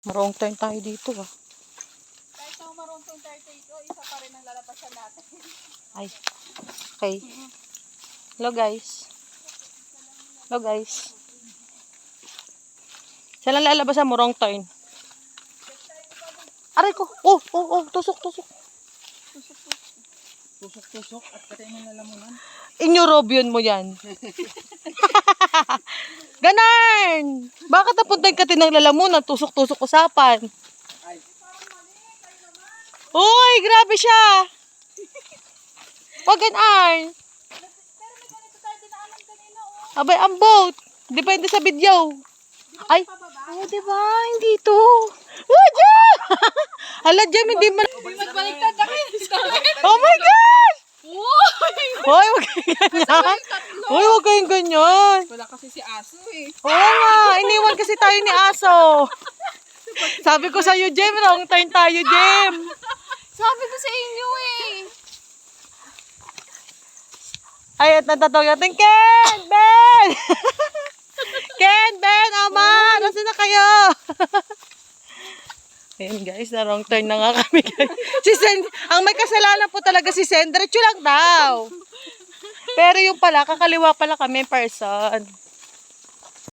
Wrong turn tayo dito ah. Kahit na wrong turn tayo dito, isa pa rin ang lalabasan natin. Ay. Okay. Hello guys. Hello guys. Saan lang lalabasan mo? Wrong turn. Aray ko. Oh. Tusok. Tusok at patay mo lalamunan. Inyo Robion mo yan. Ganon! Bakit napunta ka ng lalamunan? Tusok-tusok usapan. Ay. Uy, grabe siya. Wag ganon. Pero may ganito tayo dinaanan kanina, oh. Abay, ang boat. Depende sa video. Ay. Pababa. Oh, diba? Hindi to. Oh, Jam! Hala, Jam, hindi man. Magbaliktad na kayo sa akin. Oh my God! Wow! Hoy, wag kayong ganyan. Hoy, wag kayong ganyan. Wala kasi si Aso eh. Oo nga, iniwan kasi tayo ni Aso. Sabi ko sa'yo, Jem, wrong turn tayo, Jem. Sabi ko sa inyo eh. Ay, at natatawag natin, Ken! Ben! Ken! Ben! Ama! Nasaan na kayo? Ayun guys, na wrong turn na nga kami guys. Si Sen, ang may kasalanan po talaga si Sen, diretso lang daw. Pero yung pala, kakaliwa pala kami in person.